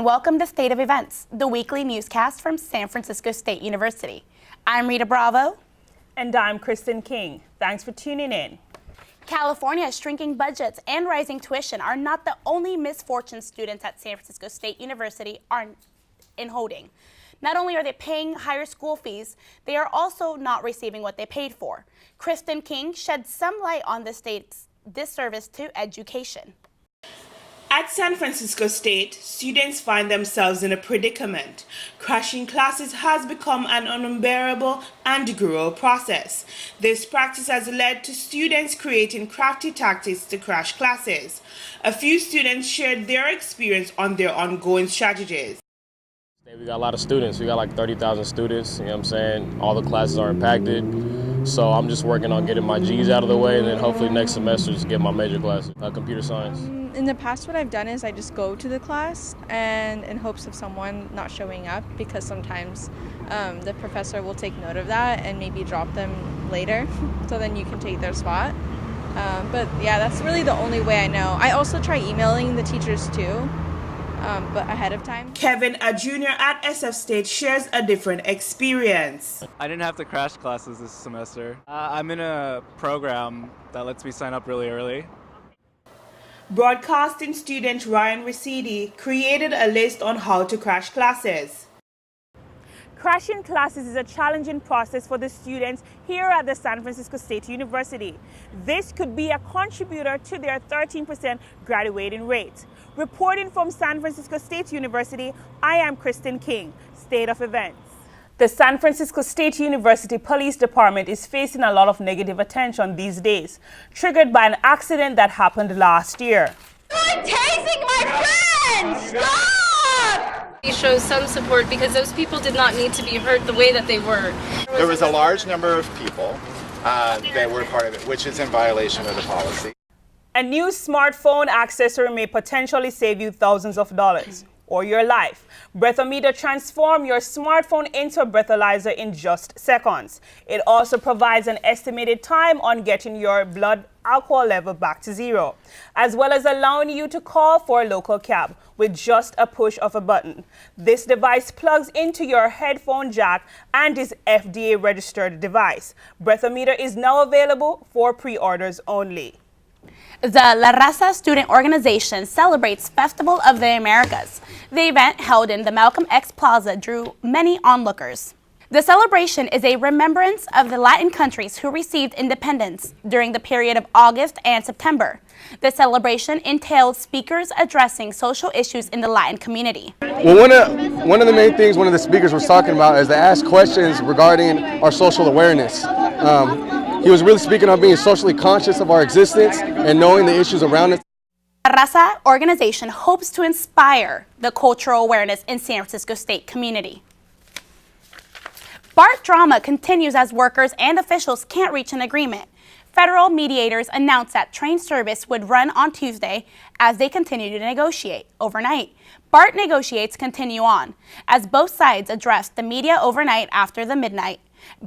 and welcome to State of Events, the weekly newscast from San Francisco State University. I'm Rita Bravo. And I'm Kristen King. Thanks for tuning in. California's shrinking budgets and rising tuition are not the only misfortune students at San Francisco State University are in holding. Not only are they paying higher school fees, they are also not receiving what they paid for. Kristen King sheds some light on the state's disservice to education. At San Francisco State, students find themselves in a predicament. Crashing classes has become an unbearable and cruel process. This practice has led to students creating crafty tactics to crash classes. A few students shared their experience on their ongoing strategies. We got a lot of students. We got like 30,000 students, you know what I'm saying? All the classes are impacted. So I'm just working on getting my G's out of the way, and then hopefully next semester just get my major classes, computer science. In the past, what I've done is I just go to the class and in hopes of someone not showing up, because sometimes the professor will take note of that and maybe drop them later so then you can take their spot. But yeah, that's really the only way I know. I also try emailing the teachers too, but ahead of time. Kevin, a junior at SF State, shares a different experience. I didn't have to crash classes this semester. I'm in a program that lets me sign up really early. Broadcasting student Ryan Residi created a list on how to crash classes. Crashing classes is a challenging process for the students here at the San Francisco State University. This could be a contributor to their 13% graduating rate. Reporting from San Francisco State University, I am Kristen King, State of Events. The San Francisco State University Police Department is facing a lot of negative attention these days, triggered by an accident that happened last year. You're tasing my friend! Stop! He shows some support because those people did not need to be hurt the way that they were. There was a large number of people that were part of it, which is in violation of the policy. A new smartphone accessory may potentially save you thousands of dollars or your life. Breathometer transforms your smartphone into a breathalyzer in just seconds. It also provides an estimated time on getting your blood alcohol level back to zero, as well as allowing you to call for a local cab with just a push of a button. This device plugs into your headphone jack and is FDA registered device. Breathometer is now available for pre-orders only. The La Raza Student Organization celebrates Festival of the Americas. The event, held in the Malcolm X Plaza, drew many onlookers. The celebration is a remembrance of the Latin countries who received independence during the period of August and September. The celebration entailed speakers addressing social issues in the Latin community. Well, one of the main things one of the speakers was talking about is to ask questions regarding our social awareness. He was really speaking on being socially conscious of our existence and knowing the issues around us. La Raza organization hopes to inspire the cultural awareness in San Francisco State community. BART drama continues as workers and officials can't reach an agreement. Federal mediators announced that train service would run on Tuesday as they continue to negotiate overnight. BART negotiates continue on as both sides address the media overnight after the midnight.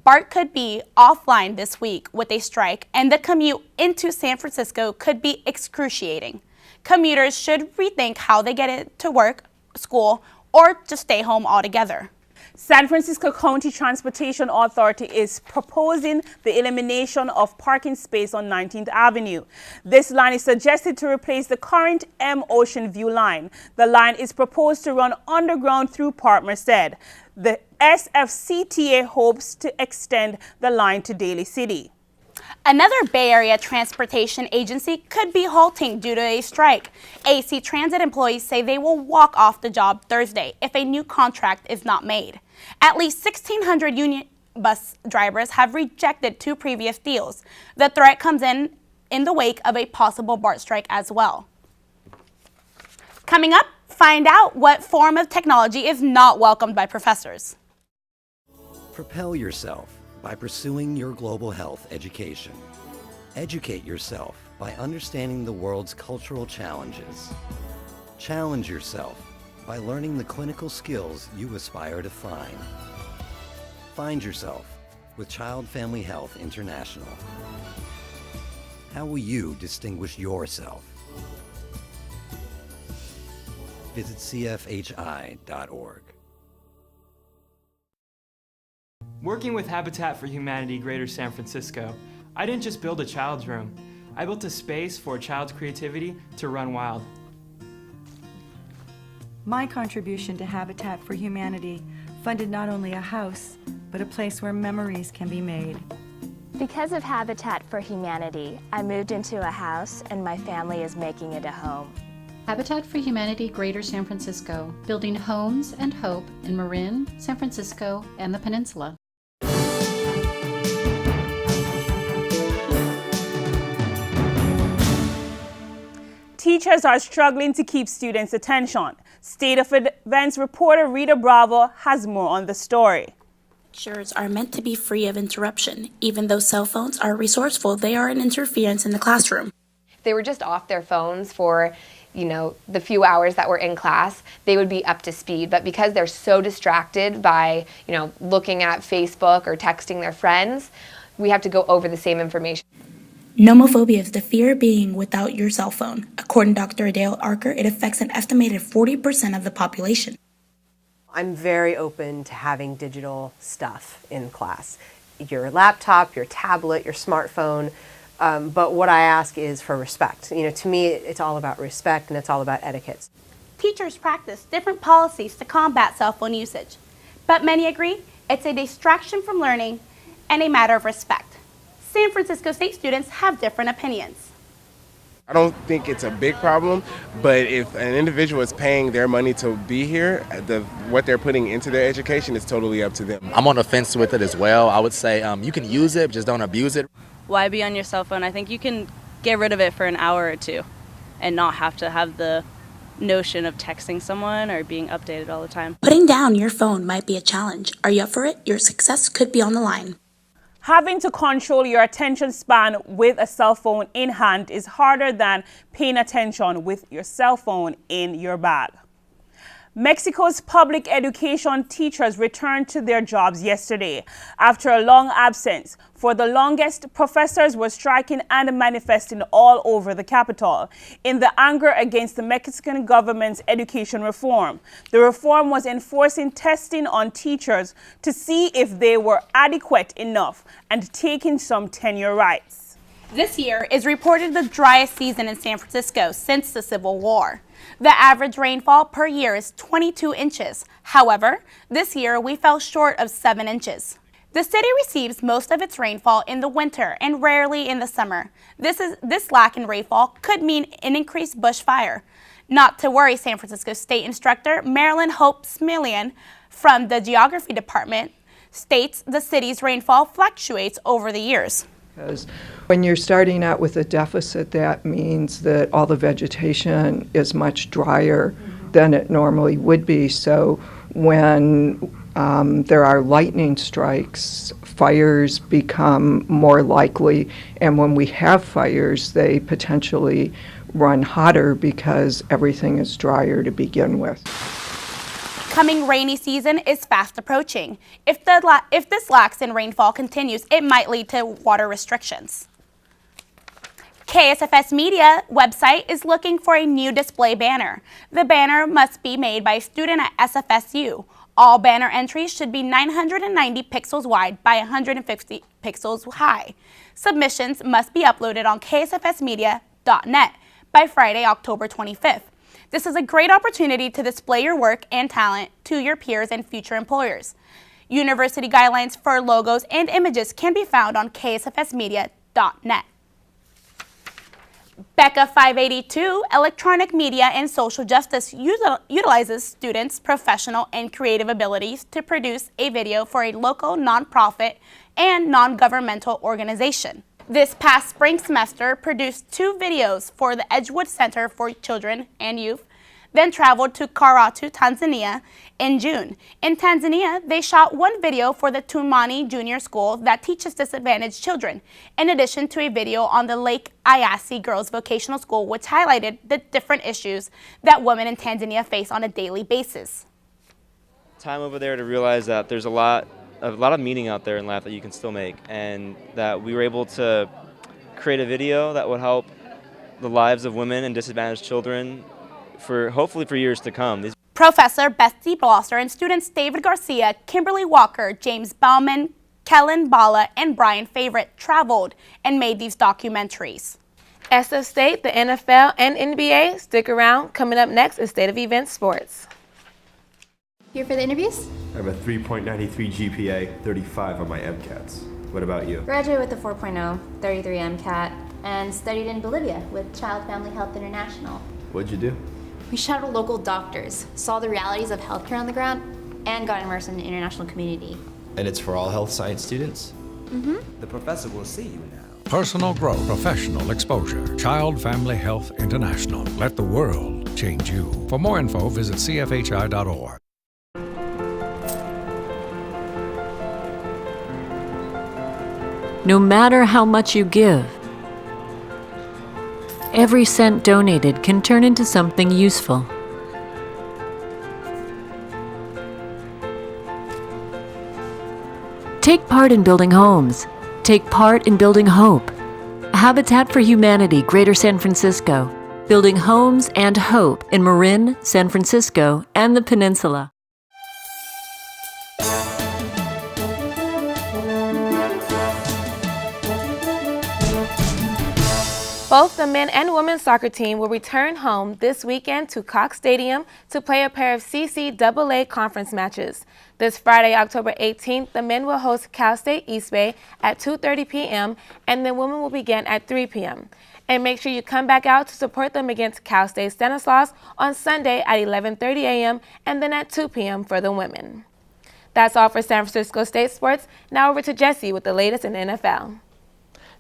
BART could be offline this week with a strike, and the commute into San Francisco could be excruciating. Commuters should rethink how they get it to work, school, or just stay home altogether. San Francisco County Transportation Authority is proposing the elimination of parking space on 19th Avenue. This line is suggested to replace the current M Ocean View line. The line is proposed to run underground through Park Merced. The SFCTA hopes to extend the line to Daly City. Another Bay Area transportation agency could be halting due to a strike. AC Transit employees say they will walk off the job Thursday if a new contract is not made. At least 1,600 union bus drivers have rejected 2 previous deals. The threat comes in the wake of a possible BART strike as well. Coming up, find out what form of technology is not welcomed by professors. Propel yourself by pursuing your global health education. Educate yourself by understanding the world's cultural challenges. Challenge yourself by learning the clinical skills you aspire to find. Find yourself with Child Family Health International. How will you distinguish yourself? visit cfhi.org. Working with Habitat for Humanity Greater San Francisco, I didn't just build a child's room. I built a space for a child's creativity to run wild. My contribution to Habitat for Humanity funded not only a house, but a place where memories can be made. Because of Habitat for Humanity, I moved into a house and my family is making it a home. Habitat for Humanity Greater San Francisco, building homes and hope in Marin, San Francisco, and the Peninsula. Teachers are struggling to keep students' attention. State of Events reporter Rita Bravo has more on the story. Teachers are meant to be free of interruption. Even though cell phones are resourceful, they are an interference in the classroom. They were just off their phones for, the few hours that were in class, they would be up to speed. But because they're so distracted by, looking at Facebook or texting their friends, we have to go over the same information. Nomophobia is the fear of being without your cell phone. According to Dr. Adele Archer, it affects an estimated 40% of the population. I'm very open to having digital stuff in class. Your laptop, your tablet, your smartphone, but what I ask is for respect. To me, it's all about respect and it's all about etiquette. Teachers practice different policies to combat cell phone usage, but many agree it's a distraction from learning and a matter of respect. San Francisco State students have different opinions. I don't think it's a big problem, but if an individual is paying their money to be here, what they're putting into their education is totally up to them. I'm on the fence with it as well. I would say you can use it, just don't abuse it. Why be on your cell phone? I think you can get rid of it for an hour or two and not have to have the notion of texting someone or being updated all the time. Putting down your phone might be a challenge. Are you up for it? Your success could be on the line. Having to control your attention span with a cell phone in hand is harder than paying attention with your cell phone in your bag. Mexico's public education teachers returned to their jobs yesterday after a long absence. For the longest, professors were striking and manifesting all over the capital in the anger against the Mexican government's education reform. The reform was enforcing testing on teachers to see if they were adequate enough and taking some tenure rights. This year is reported the driest season in San Francisco since the Civil War. The average rainfall per year is 22 inches. However, this year we fell short of 7 inches. The city receives most of its rainfall in the winter and rarely in the summer. This lack in rainfall could mean an increased bushfire. Not to worry, San Francisco State instructor Marilyn Hope Smillian from the Geography Department states the city's rainfall fluctuates over the years. Because when you're starting out with a deficit, that means that all the vegetation is much drier than it normally would be. So when there are lightning strikes, fires become more likely. And when we have fires, they potentially run hotter because everything is drier to begin with. Coming rainy season is fast approaching. If this lax in rainfall continues, it might lead to water restrictions. KSFS Media website is looking for a new display banner. The banner must be made by a student at SFSU. All banner entries should be 990 pixels wide by 150 pixels high. Submissions must be uploaded on ksfsmedia.net by Friday, October 25th. This is a great opportunity to display your work and talent to your peers and future employers. University guidelines for logos and images can be found on ksfsmedia.net. Becca 582 Electronic Media and Social Justice utilizes students' professional and creative abilities to produce a video for a local nonprofit and non-governmental organization. This past spring semester produced 2 videos for the Edgewood Center for Children and Youth, then traveled to Karatu, Tanzania in June. In Tanzania, they shot 1 video for the Tumani Junior School that teaches disadvantaged children, in addition to a video on the Lake Ayasi Girls Vocational School, which highlighted the different issues that women in Tanzania face on a daily basis. Time over there to realize that there's a lot of meaning out there in life that you can still make, and that we were able to create a video that would help the lives of women and disadvantaged children for hopefully for years to come. Professor Betsy Blosser and students David Garcia, Kimberly Walker, James Bauman, Kellen Bala, and Brian Favorite traveled and made these documentaries. SF State, the NFL, and NBA, stick around. Coming up next is State of Events Sports. Here for the interviews? I have a 3.93 GPA, 35 on my MCATs. What about you? Graduated with a 4.0, 33 MCAT, and studied in Bolivia with Child Family Health International. What'd you do? We shadowed local doctors, saw the realities of healthcare on the ground, and got immersed in the international community. And it's for all health science students? Mm-hmm. The professor will see you now. Personal growth, professional exposure. Child Family Health International. Let the world change you. For more info, visit cfhi.org. No matter how much you give, every cent donated can turn into something useful. Take part in building homes. Take part in building hope. Habitat for Humanity, Greater San Francisco. Building homes and hope in Marin, San Francisco, and the Peninsula. Both the men and women's soccer team will return home this weekend to Cox Stadium to play a pair of CCAA conference matches. This Friday, October 18th, the men will host Cal State East Bay at 2:30 p.m. and the women will begin at 3 p.m. And make sure you come back out to support them against Cal State Stanislaus on Sunday at 11:30 a.m. and then at 2 p.m. for the women. That's all for San Francisco State Sports. Now over to Jesse with the latest in the NFL.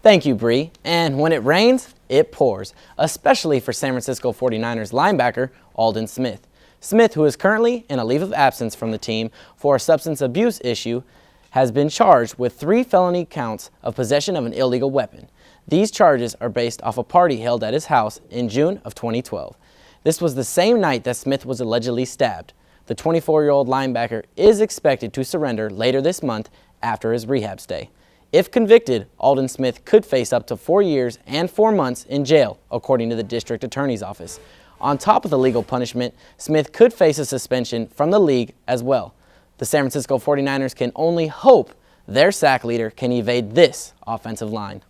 Thank you, Bree. And when it rains, it pours, especially for San Francisco 49ers linebacker Aldon Smith. Smith, who is currently in a leave of absence from the team for a substance abuse issue, has been charged with 3 felony counts of possession of an illegal weapon. These charges are based off a party held at his house in June of 2012. This was the same night that Smith was allegedly stabbed. The 24-year-old linebacker is expected to surrender later this month after his rehab stay. If convicted, Aldon Smith could face up to 4 years and 4 months in jail, according to the district attorney's office. On top of the legal punishment, Smith could face a suspension from the league as well. The San Francisco 49ers can only hope their sack leader can evade this offensive line.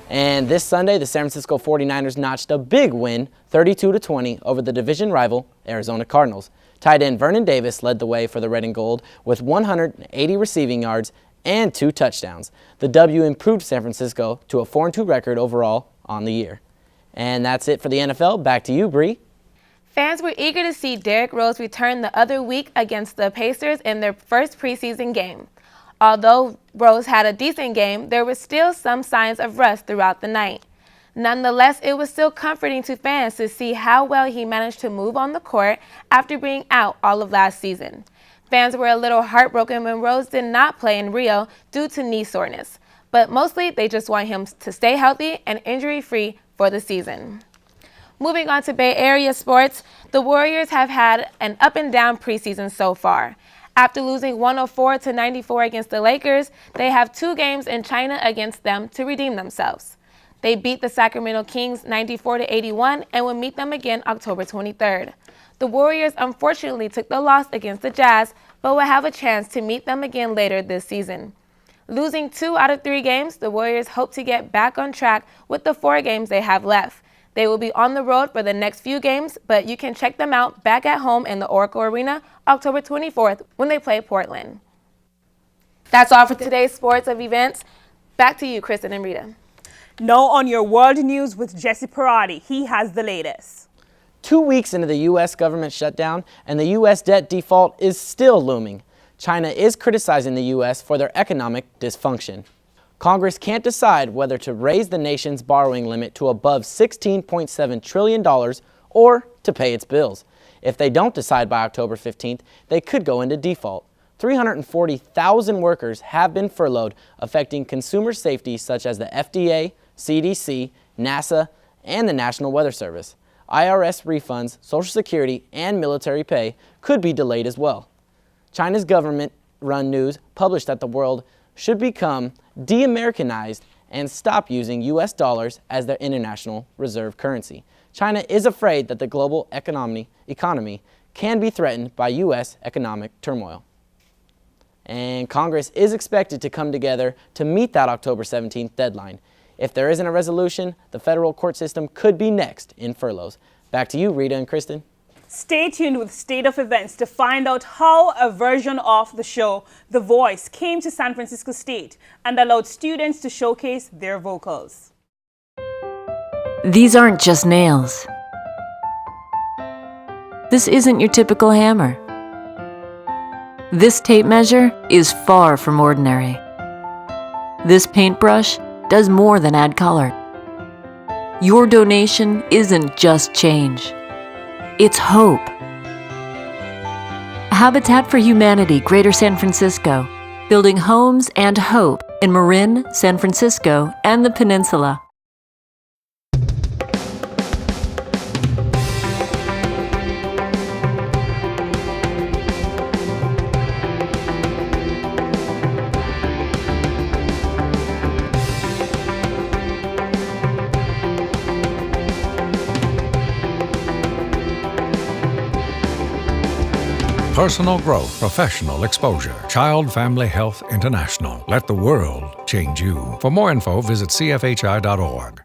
And this Sunday, the San Francisco 49ers notched a big win, 32-20, over the division rival Arizona Cardinals. Tight end Vernon Davis led the way for the red and gold with 180 receiving yards and 2 touchdowns. The W improved San Francisco to a 4-2 record overall on the year. And that's it for the NFL. Back to you, Bree. Fans were eager to see Derrick Rose return the other week against the Pacers in their first preseason game. Although Rose had a decent game, there were still some signs of rust throughout the night. Nonetheless, it was still comforting to fans to see how well he managed to move on the court after being out all of last season. Fans were a little heartbroken when Rose did not play in Rio due to knee soreness, but mostly they just want him to stay healthy and injury-free for the season. Moving on to Bay Area sports, the Warriors have had an up-and-down preseason so far. After losing 104-94 against the Lakers, they have 2 games in China against them to redeem themselves. They beat the Sacramento Kings 94-81 and will meet them again October 23rd. The Warriors unfortunately took the loss against the Jazz, but will have a chance to meet them again later this season. Losing 2 out of 3 games, the Warriors hope to get back on track with the 4 games they have left. They will be on the road for the next few games, but you can check them out back at home in the Oracle Arena October 24th when they play Portland. That's all for today's sports of events. Back to you, Kristen and Rita. Now on your world news with Jesse Parati. He has the latest. 2 weeks into the U.S. government shutdown, and the U.S. debt default is still looming. China is criticizing the U.S. for their economic dysfunction. Congress can't decide whether to raise the nation's borrowing limit to above $16.7 trillion or to pay its bills. If they don't decide by October 15th, they could go into default. 340,000 workers have been furloughed, affecting consumer safety such as the FDA, CDC, NASA, and the National Weather Service. IRS refunds, Social Security, and military pay could be delayed as well. China's government-run news published that the world should become de-Americanized and stop using U.S. dollars as their international reserve currency. China is afraid that the global economy can be threatened by U.S. economic turmoil. And Congress is expected to come together to meet that October 17th deadline. If there isn't a resolution, the federal court system could be next in furloughs. Back to you, Rita and Kristen. Stay tuned with State of Events to find out how a version of the show, The Voice, came to San Francisco State and allowed students to showcase their vocals. These aren't just nails. This isn't your typical hammer. This tape measure is far from ordinary. This paintbrush does more than add color. Your donation isn't just change. It's hope. Habitat for Humanity, Greater San Francisco, building homes and hope in Marin, San Francisco, and the Peninsula. Personal growth, professional exposure. Child Family Health International. Let the world change you. For more info, visit cfhi.org.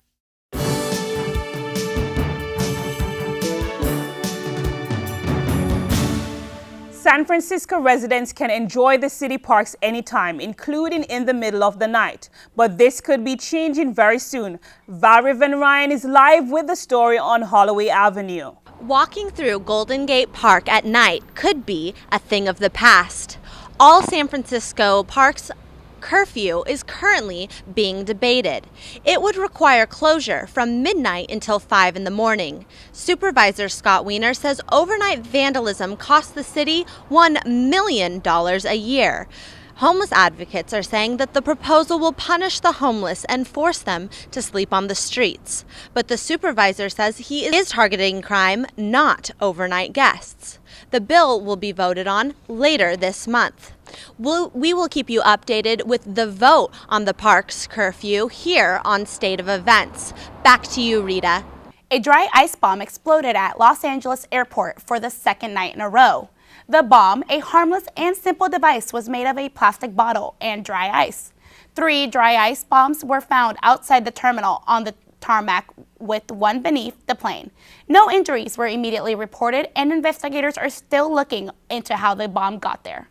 San Francisco residents can enjoy the city parks anytime, including in the middle of the night. But this could be changing very soon. Valerie Van Ryan is live with the story on Holloway Avenue. Walking through Golden Gate Park at night could be a thing of the past. All San Francisco parks curfew is currently being debated. It would require closure from midnight until 5 in the morning. Supervisor Scott Wiener says overnight vandalism costs the city $1 million a year. Homeless advocates are saying that the proposal will punish the homeless and force them to sleep on the streets. But the supervisor says he is targeting crime, not overnight guests. The bill will be voted on later this month. We will keep you updated with the vote on the park's curfew here on State of Events. Back to you, Rita. A dry ice bomb exploded at Los Angeles Airport for the second night in a row. The bomb, a harmless and simple device, was made of a plastic bottle and dry ice. 3 dry ice bombs were found outside the terminal on the tarmac, with one beneath the plane. No injuries were immediately reported, and investigators are still looking into how the bomb got there.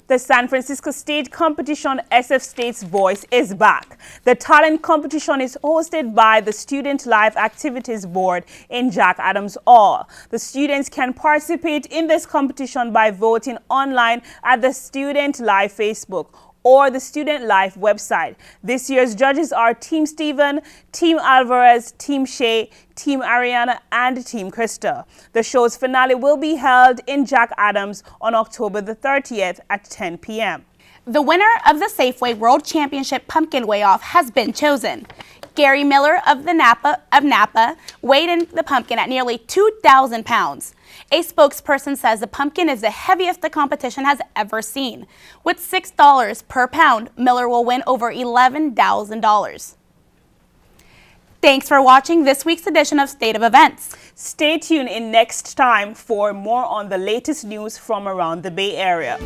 The San Francisco State competition, SF State's Voice, is back. The talent competition is hosted by the Student Life Activities Board in Jack Adams Hall. The students can participate in this competition by voting online at the Student Life Facebook or the Student Life website. This year's judges are Team Steven, Team Alvarez, Team Shea, Team Ariana, and Team Krista. The show's finale will be held in Jack Adams on October the 30th at 10 p.m. The winner of the Safeway World Championship Pumpkin Weigh-Off has been chosen. Gary Miller of Napa weighed in the pumpkin at nearly 2,000 pounds. A spokesperson says the pumpkin is the heaviest the competition has ever seen. With $6 per pound, Miller will win over $11,000. Thanks for watching this week's edition of State of Events. Stay tuned in next time for more on the latest news from around the Bay Area.